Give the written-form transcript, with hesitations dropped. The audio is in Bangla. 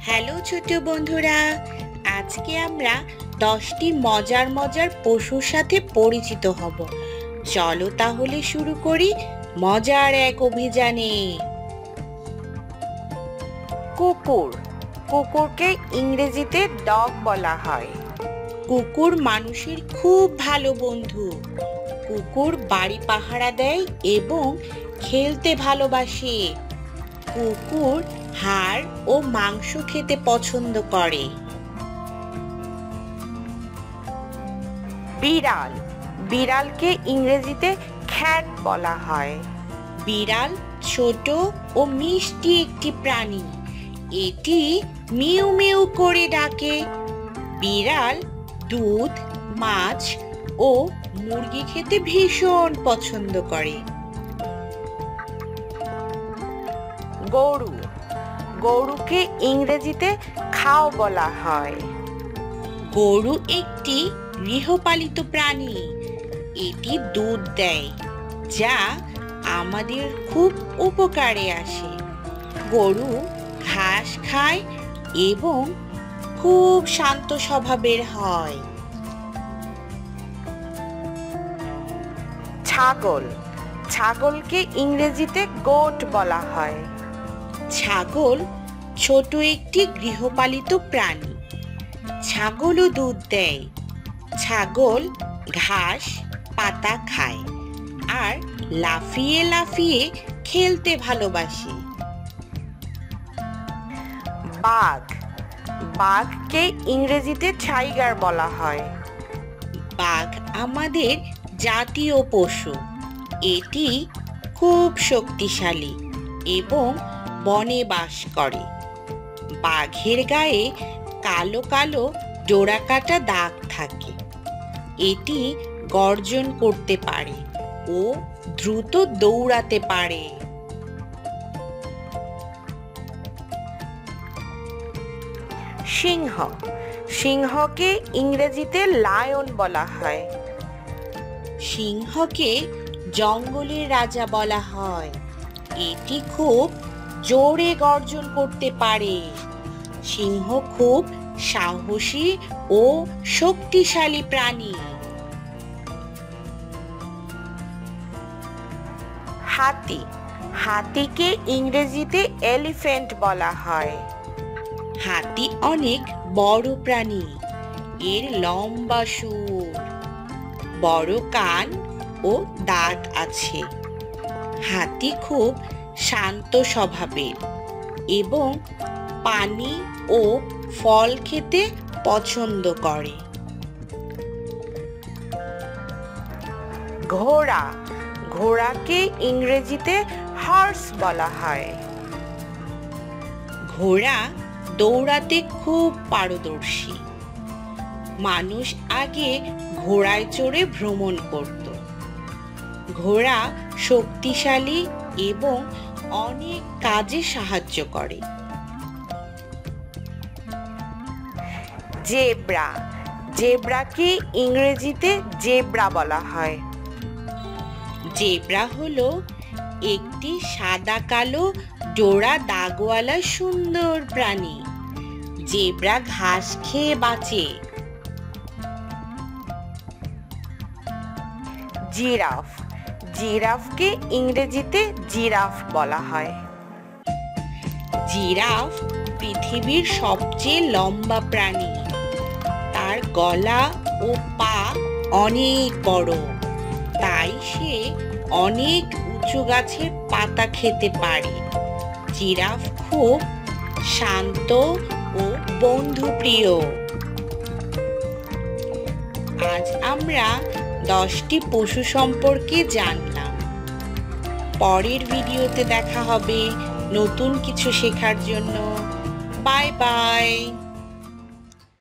হ্যালো ছোট বন্ধুরা, আজকে আমরা 10টি মজার মজার পশুর সাথে পরিচিত হব। চলো তাহলে শুরু করি মজার এক অভিযানে। কুকুর। কুকুরকে ইংরেজিতে ডগ বলা হয়। কুকুর মানুষের খুব ভালো বন্ধু। কুকুর বাড়ি পাহারা দেয় এবং খেলতে ভালোবাসে। কুকুর হাড় ও মাংস খেতে পছন্দ করে। বিড়াল। বিড়ালকে ইংরেজিতে ক্যাট বলা হয়। বিড়াল ছোট ও মিষ্টি একটি প্রাণী। এটি মিউ মিউ করে ডাকে। বিড়াল দুধ, মাছ ও মুরগি খেতে ভীষণ পছন্দ করে। গরু। গরুকে ইংরেজিতে খাও বলা হয়। গরু একটি গৃহপালিত প্রাণী। এটি দুধ দেয়, যা আমাদের খুব উপকারে আসে। গরু ঘাস খায় এবং খুব শান্ত স্বভাবের হয়। ছাগল। ছাগলকে ইংরেজিতে গোট বলা হয়। ছাগল ছোট একটি গৃহপালিত প্রাণী। ছাগলও দুধ দেয়। ছাগল ঘাস পাতা খায় আর লাফিয়ে লাফিয়ে খেলতে ভালোবাসে। বাঘ। বাঘকে ইংরেজিতে টাইগার বলা হয়। বাঘ আমাদের জাতীয় পশু। এটি খুব শক্তিশালী এবং বনে বাস করে। বাঘের গায়ে কালো কালো ডোরাকাটা দাগ থাকে। এটি গর্জন করতে পারে ও দ্রুত দৌড়াতে পারে। সিংহ। সিংহকে ইংরেজিতে লায়ন বলা হয়। সিংহকে জঙ্গলের রাজা বলা হয়। এটি খুব জোরে গর্জন করতে পারে। সিংহ খুব সাহসী ও শক্তিশালী প্রাণী। হাতি। হাতিকে ইংরেজিতে এলিফ্যান্ট বলা হয়। হাতি অনেক বড় প্রাণী। এর লম্বা সুর, বড় কান ও দাঁত আছে। হাতি খুব শান্ত স্বভাবের এবং পানি ও ফল খেতে পছন্দ করে। ঘোড়া। ঘোড়াকে ইংরেজিতে হর্স বলা হয়। ঘোড়া দৌড়াতে খুব পারদর্শী। মানুষ আগে ঘোড়ায় চড়ে ভ্রমণ করত। ঘোড়া শক্তিশালী এবং অনেক কাজে সাহায্য করে। জেব্রা। জেব্রাকে ইংরেজিতে জেব্রা বলা হয়। জেব্রা হলো একটি সাদা কালো ডোরা দাগওয়ালা সুন্দর প্রাণী। জেব্রা ঘাস খেয়ে বাঁচে। জিরাফ। জিরাফকে ইংরেজিতে জিরাফ বলা হয়। জিরাফ পৃথিবীর সবচেয়ে লম্বা প্রাণী। তার গলা ও পা অনেক বড়, তাই সে অনেক উঁচু গাছের পাতা খেতে পারে। জিরাফ খুব শান্ত ও বন্ধুপ্রিয়। আজ আমরা 10টি পশু সম্পর্কে জানলাম। পরের ভিডিওতে দেখা হবে নতুন কিছু শেখার জন্য। Bye bye.